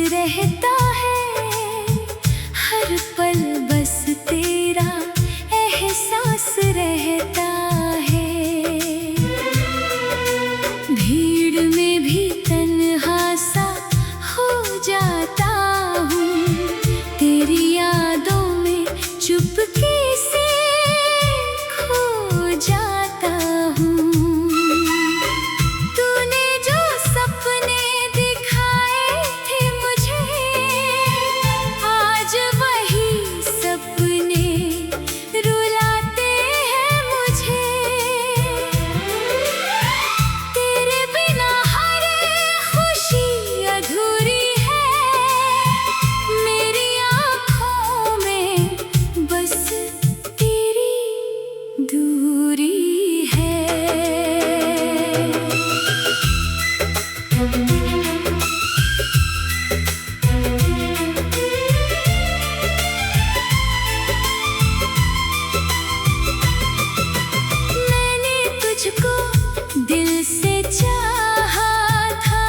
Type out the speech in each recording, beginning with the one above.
रहता है, हर पल बस तेरा एहसास रहता है। भीड़ में भी तन्हा सा हो जाता हूँ, तेरी यादों में चुपके से खो जाता हूँ। तूने जो सपने दिखाए थे मुझे, आज वही सपने रुलाते हैं मुझे। तेरे बिना हर खुशी अधूरी है, मेरी आँखों में बस तेरी दूरी है। मैंने तुझको दिल से चाहा था,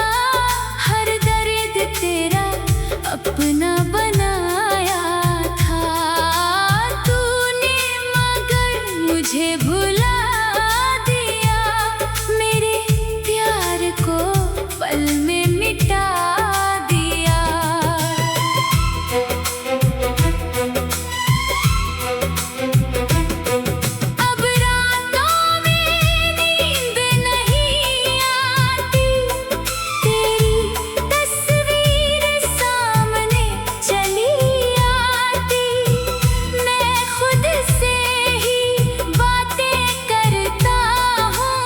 हर दर्द तेरा अपना बनाया था। तूने मगर मुझे भुला दिया, मेरे प्यार को पल में मिटा दिया। अब रातों में नींद नहीं आती, तेरी तस्वीर सामने चली आती। मैं खुद से ही बातें करता हूँ,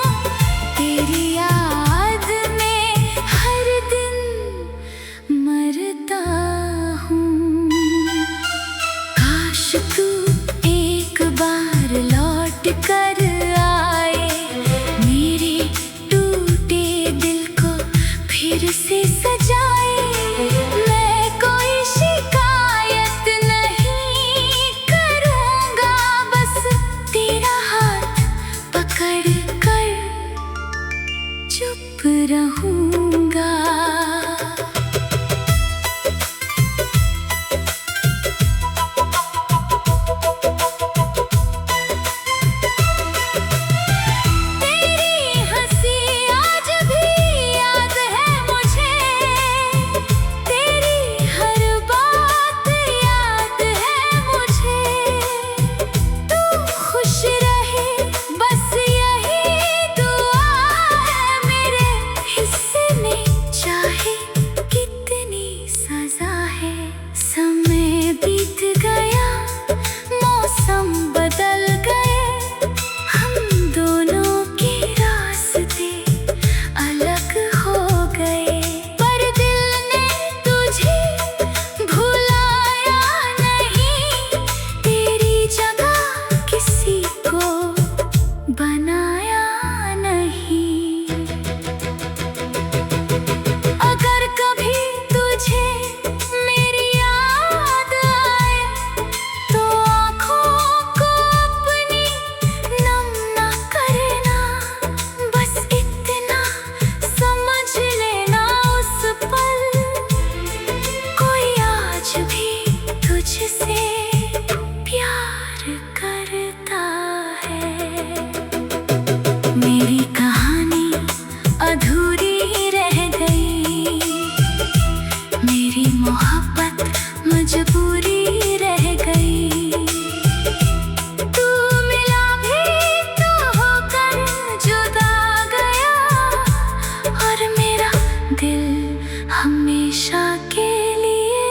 तेरी याद में हर दिन मरता हूँ। काश तू एक बार लौट कर आए, मेरे टूटे दिल को फिर से सजाए। मैं कोई शिकायत नहीं करूँगा, बस तेरा हाथ पकड़ कर चुप रहूँगा। तेरी हंसी आज भी याद है मुझे, तेरी हर बात याद है मुझे। तू खुश रहे बस यही दुआ है मेरे हिस्से में, चाहे कितनी सजा है। समय बीत गया, मौसम बदल गए, हम दोनों के रास्ते अलग हो गए। पर दिल ने तुझे भुलाया नहीं, तेरी जगह किसी को बनाया नहीं। अगर कभी तुझे मेरी याद आए, तो आँखों को अपनी नम ना करना, बस इतना समझ लेना उस पल कोई आज भी तुझसे प्यार करता है। मेरी कहानी अधूरी रह गई, मेरी मोहब्बत मजबूरी रह गई। तू मिला भी तो होकर जुदा गया, और मेरा दिल हमेशा के लिए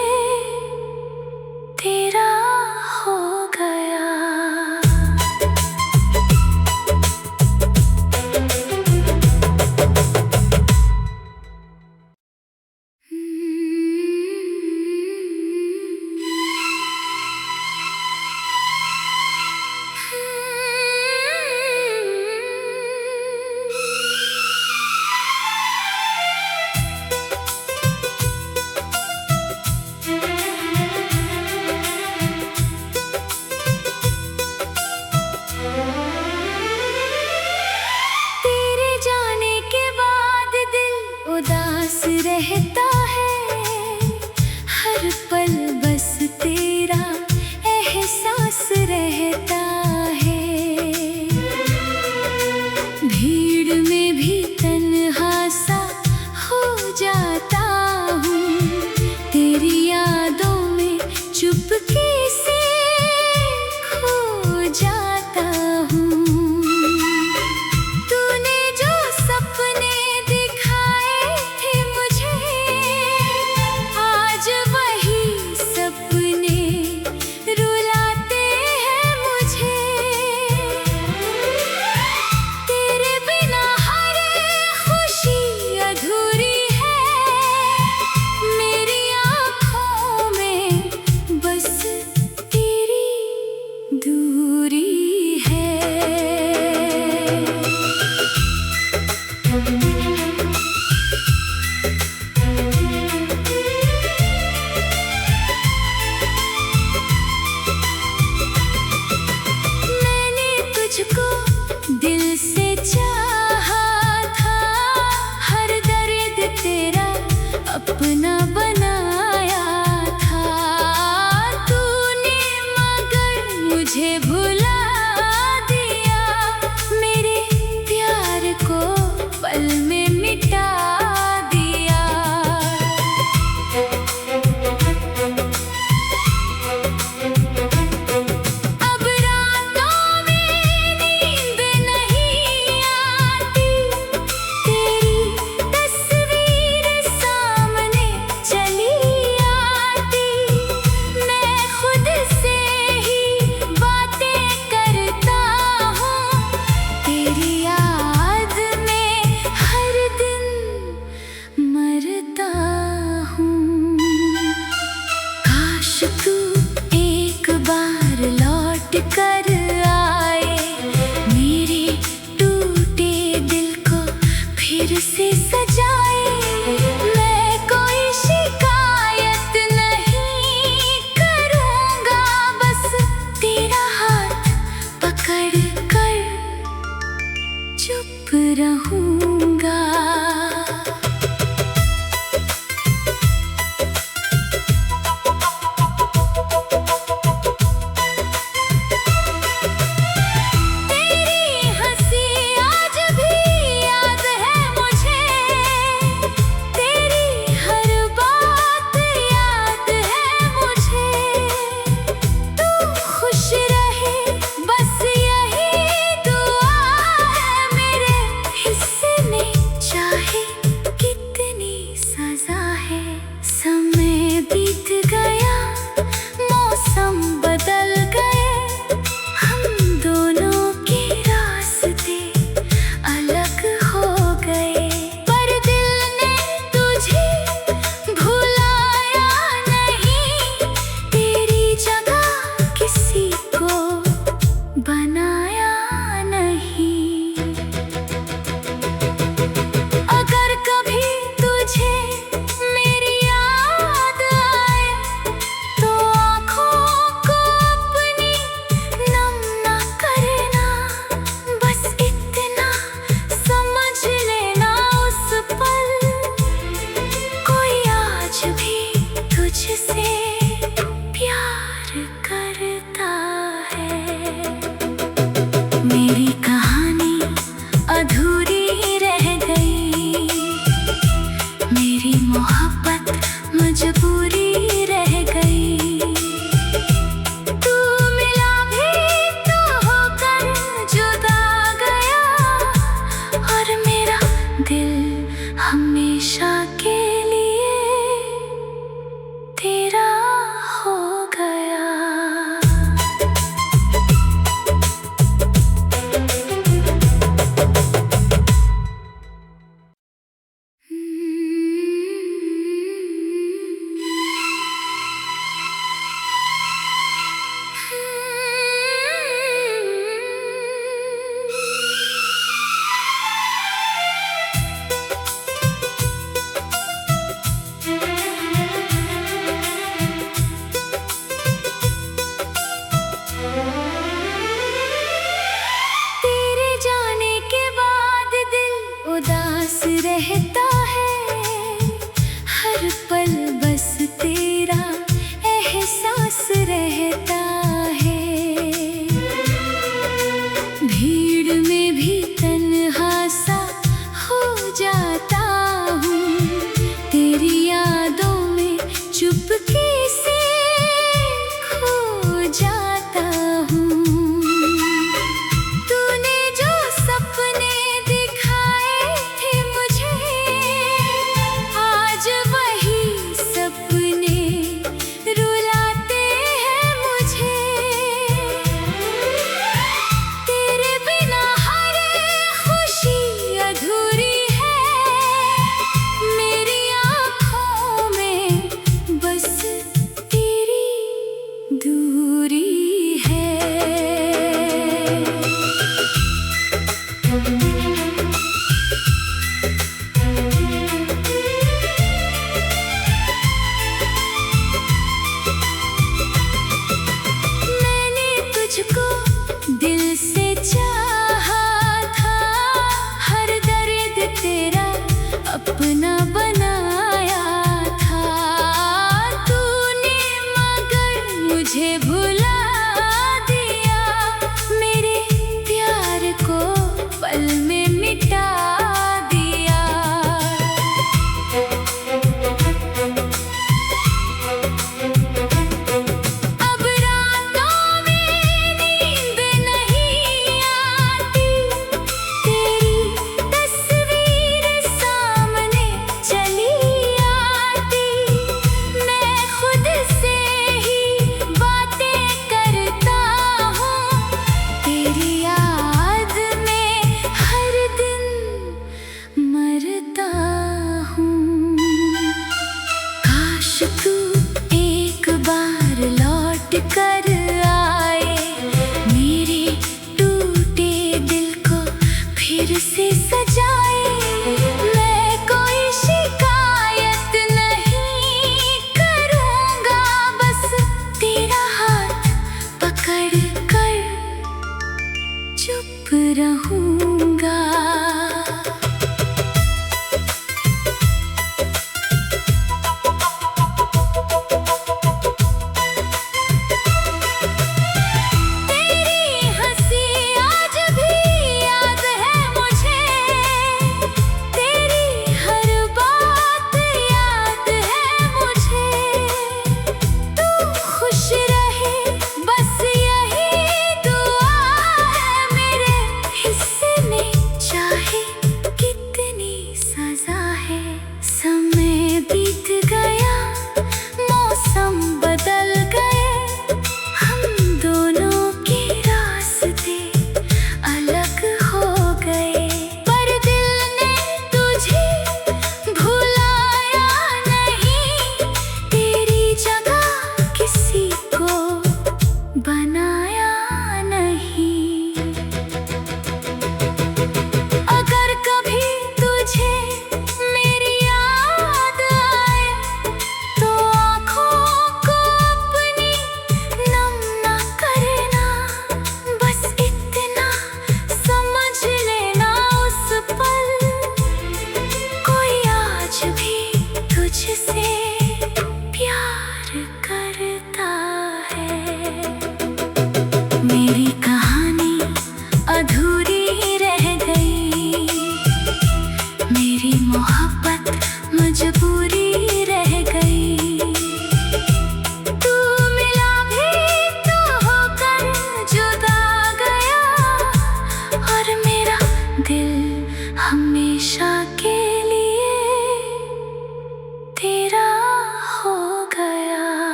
तेरा हो गया।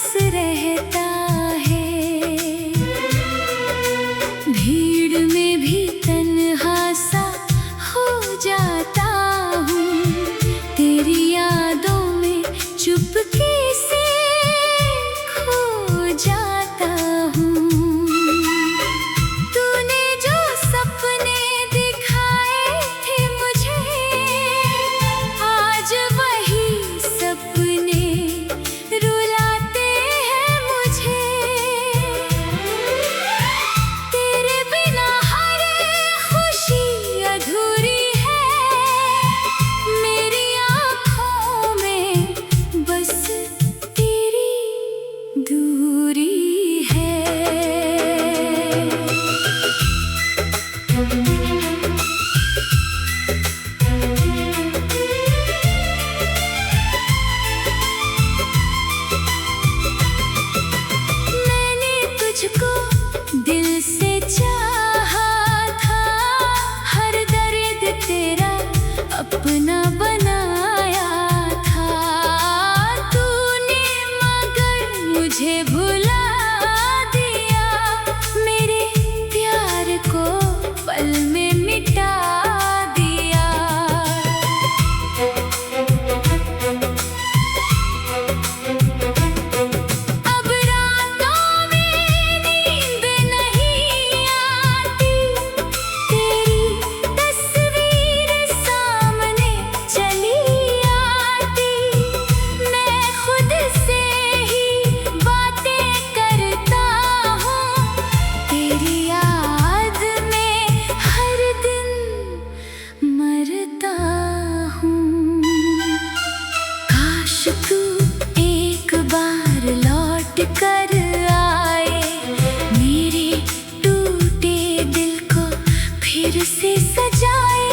रहता है। भीड़ में भी तन्हा सा हो जाता हूँ, तेरी यादों में चुपके से खो जाता हूँ। तूने जो सपने दिखाए थे मुझे, आज वही सपने रुलाते हैं मुझे। तेरे बिना हर खुशी अधूरी है, मेरी आँखों में बस तेरी दूरी है। मैंने तुझको दिल से चाहा था, हर दर्द तेरा अपना बनाया था। तूने मगर मुझे भुला दिया, मेरे प्यार को पल में मिटा दिया। अब रातों में नींद नहीं आती, तेरी तस्वीर सामने चली आती। मैं खुद से ही बातें करता हूँ, तेरी याद में हर दिन मरता हूँ। काश तू एक बार लौट कर आए, मेरे टूटे दिल को फिर से सजाए।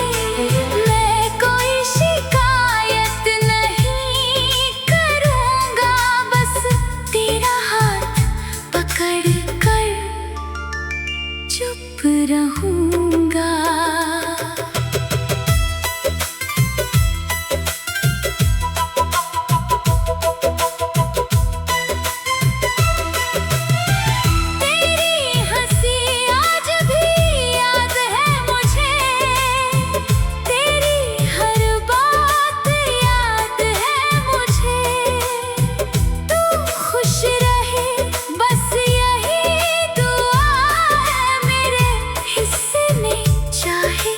मैं कोई शिकायत नहीं करूँगा, बस तेरा हाथ पकड़ कर चुप रहूँगा। तेरी हंसी आज भी याद है मुझे, तेरी हर बात याद है मुझे। तू खुश रहे बस यही दुआ है मेरे हिस्से में, चाहे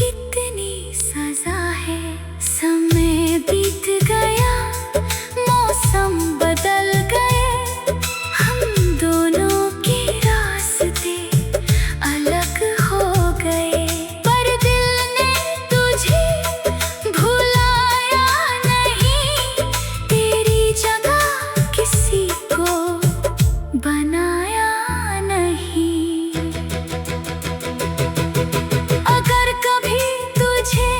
कितनी सजा है। समय बीत गया, मौसम बदल गए, हम दोनों के रास्ते अलग हो गए। पर दिल ने तुझे भुलाया नहीं, तेरी जगह किसी को बनाया नहीं। अगर कभी तुझे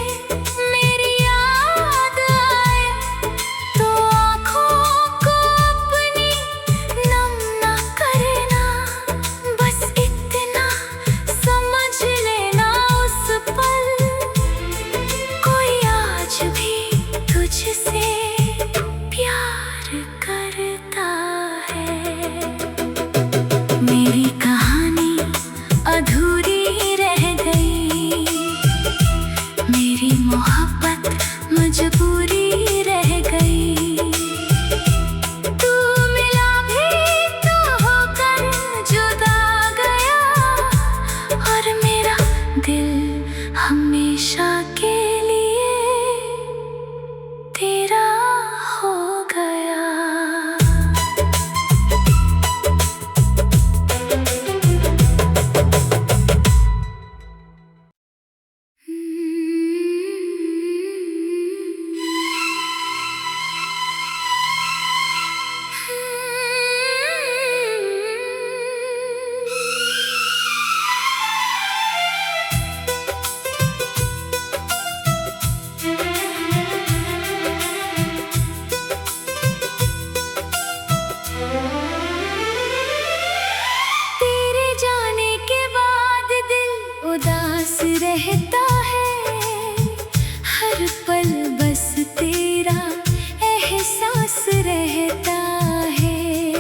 मेरी याद आए, तो आँखों को अपनी नम ना करना, बस इतना समझ लेना उस पल कोई आज भी तुझसे प्यार करता है। मेरी कहानी अधूरी रह गई, मेरी मोहब्बत मजबूरी रह गई। तू मिला भी तो होकर जुदा गया, और मेरा दिल हमेशा के लिए तेरा हो गया। रहता है, हर पल बस तेरा एहसास रहता है।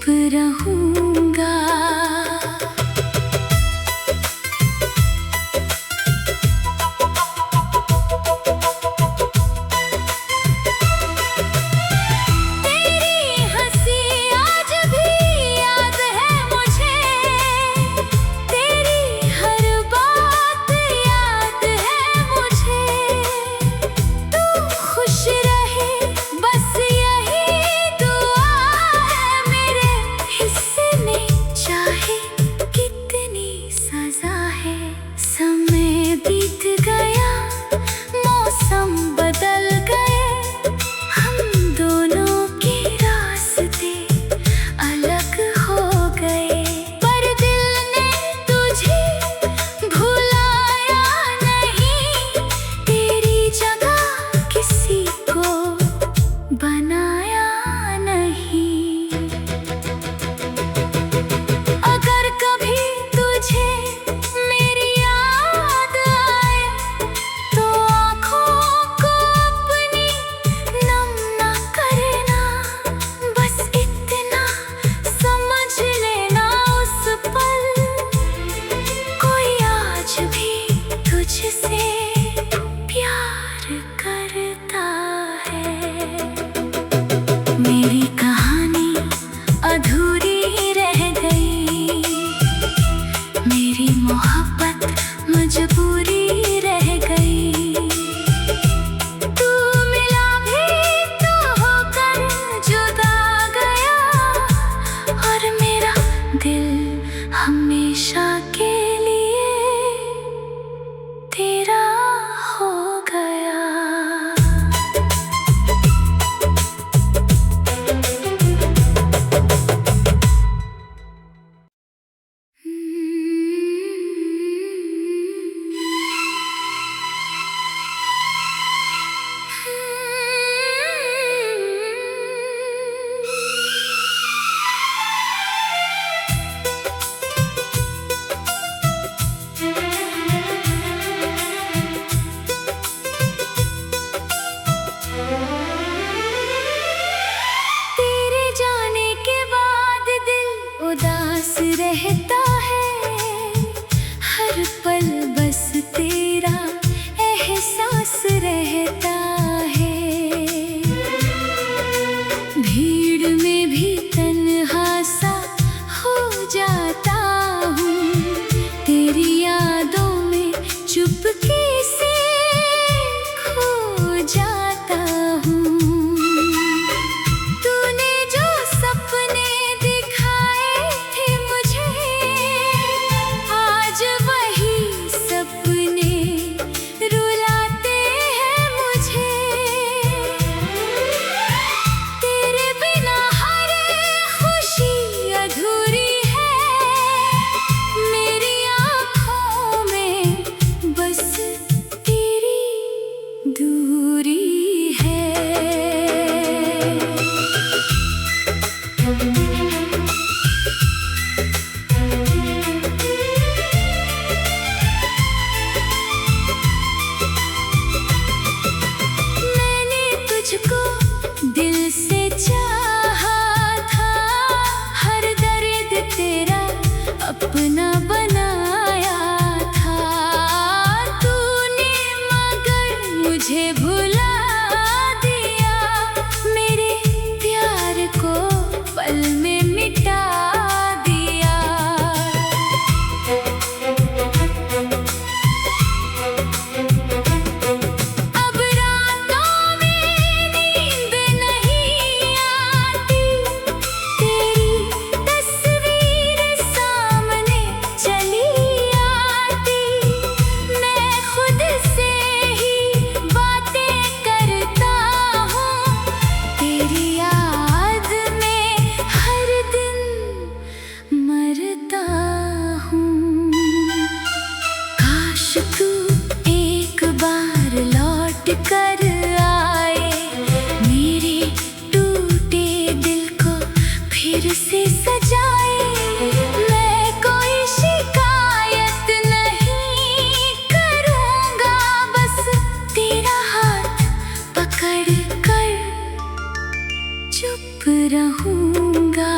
रहूंगा। मेरी कहानी अधूरी रह गई, मेरी मोहब्बत मजबूरी रह गई। तू मिला भी तो होकर जुदा गया, और मेरा दिल हमेशा के लिए तेरा हो गया। उदास रहता है हर पल, बस तेरा एहसास रहता है। भीड़ में भी तन्हा सा हो जाता हूँ, तेरी यादों में चुपके से खो जाता हूँ। दिल से चाहा था, हर दर्द तेरा अपना बनाया था। तूने मगर मुझे भुला दिया, मेरे प्यार को पल में मिटा दिया। तू एक बार लौट कर आए, मेरे टूटे दिल को फिर से सजाए। मैं कोई शिकायत नहीं करूँगा, बस तेरा हाथ पकड़ कर चुप रहूँगा।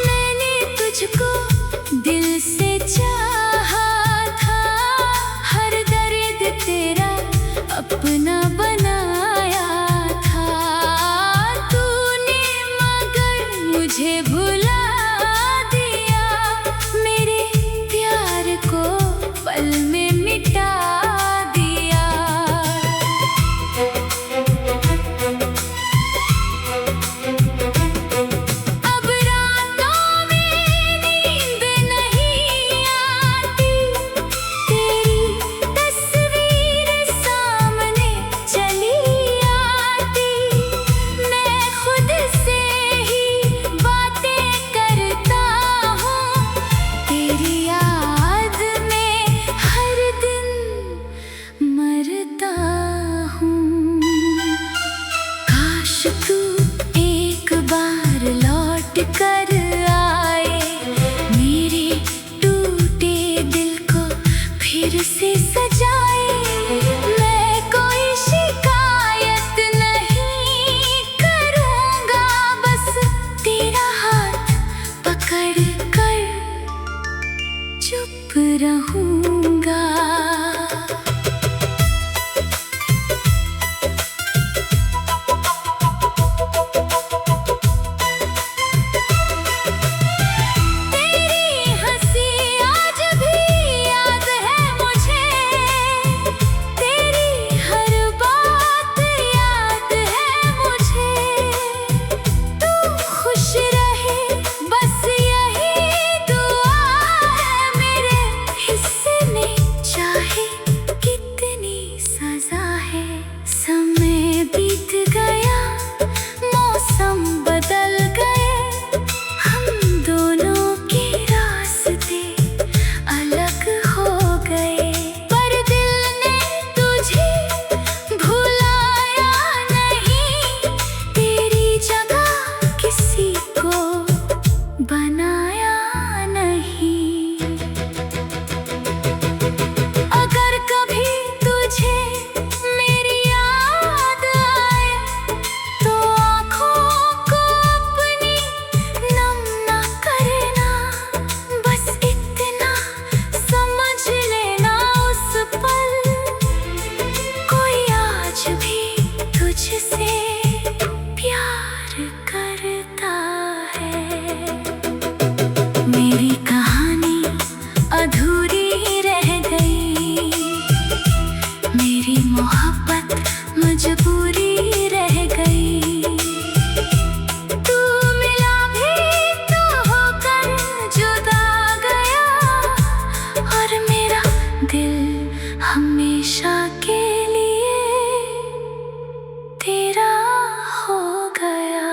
मैंने तुझको दिल से चाहा था, हर दर्द तेरा अपना बनाया था। तूने मगर मुझे भुला दिया, मेरे प्यार को पल में मिटा दिया। अब रातों में नींद नहीं आती, तेरी तस्वीर सामने चली आती। मैं खुद से ही बातें करता हूँ, तेरी याद में हर दिन मरता हूँ। काश तू एक बार लौट कर आए, मेरे टूटे दिल को फिर से सजाए। मैं कोई शिकायत नहीं करूँगा, बस तेरा हाथ पकड़ कर चुप रहूँगा। तेरी हंसी आज भी याद है मुझे, तेरी हर बात याद है मुझे। तू खुश रहे बस यही दुआ है मेरे हिस्से में, चाहे कितनी सजा है। समय बीत गया, मौसम बदल गए, हम दोनों के रास्ते अलग हो गए। पर दिल ने तुझे भुलाया नहीं, तेरी जगह किसी को बनाया नहीं। अगर कभी तुझे मेरी याद आए, तो आँखों को अपनी नम ना करना, बस इतना समझ लेना उस पल कोई आज भी तुझसे प्यार करता है। मेरी कहानी अधूरी रह गई, मेरी मोहब्बत मजबूरी रह गई। तू मिला भी तो होकर जुदा गया, और मेरा दिल हमेशा के लिए तेरा हो गया।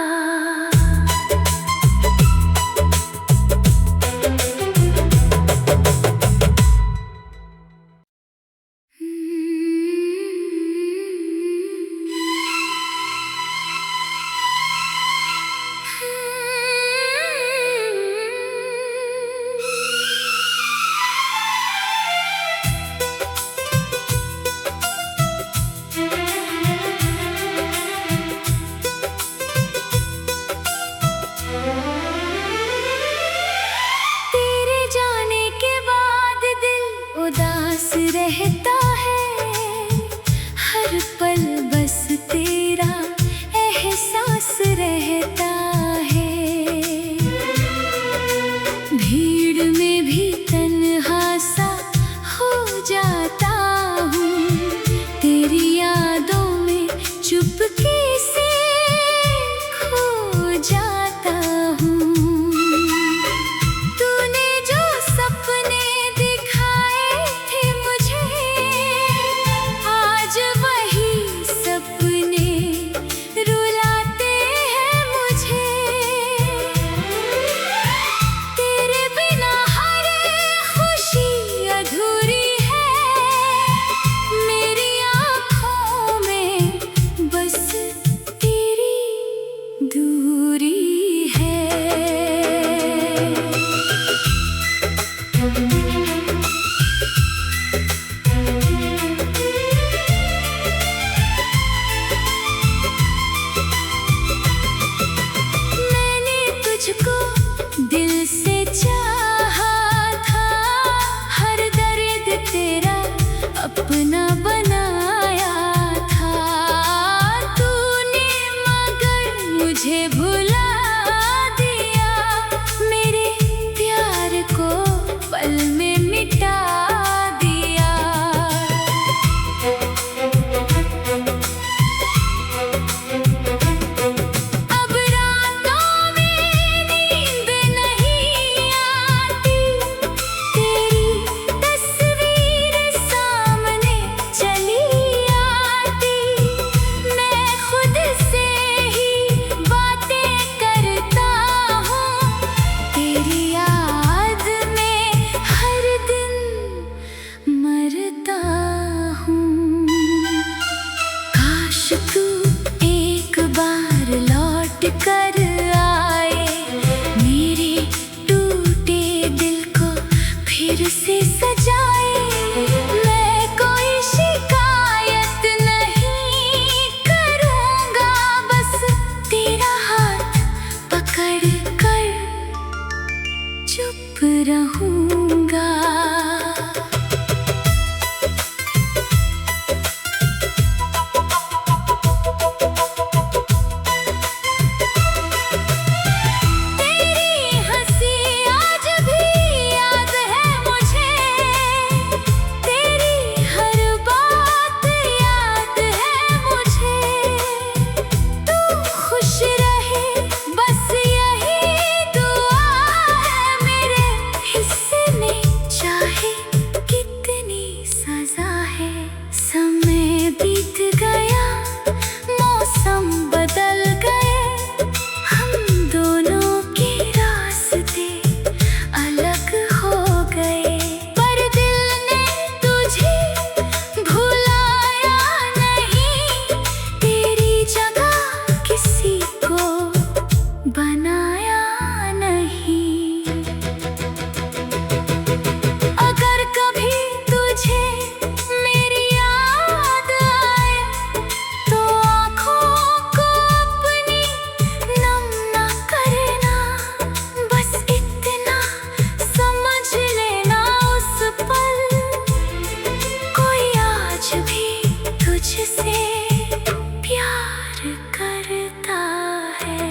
तेरे जाने के बाद दिल उदास रहता है, हर पल बस तेरा एहसास रहता है। भीड़ में भी तन्हा सा हो जाता हूँ, तेरी यादों में चुपके से खो जाता हूँ। तूने जो सपने दिखाए थे मुझे, आज वही सपने रुलाते हैं मुझे। तेरे बिना हर खुशी अधूरी है, अपना बनाया था तूने, मगर मुझे भुला दिया। मेरे प्यार को पल में मिटा दिया। अब रातों में नींद नहीं आती, तेरी तस्वीर सामने चली आती। मैं खुद से ही बातें करता हूँ, तेरी याद में हर दिन मरता हूँ। काश तू एक बार लौट कर आए, मेरे टूटे दिल को फिर से सजाए। मैं कोई शिकायत नहीं करूँगा, बस तेरा हाथ पकड़ कर चुप रहूँगा। तेरी हंसी आज भी याद है मुझे, तेरी हर बात याद है मुझे। तू खुश रहे बस यही दुआ है मेरे हिस्से में, चाहे कितनी सजा है। समय बीत गया, मौसम बदल गए, हम दोनों के रास्ते अलग हो गए। पर दिल ने तुझे भुलाया नहीं, तेरी जगह किसी को बनाया नहीं। अगर कभी तुझे मेरी याद आए, तो आँखों को अपनी नम ना करना। बस इतना समझ लेना, उस पल कोई आज भी तुझसे प्यार करता है।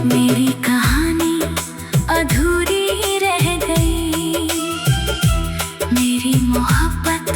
मेरी कहानी अधूरी रह गई, मेरी मोहब्बत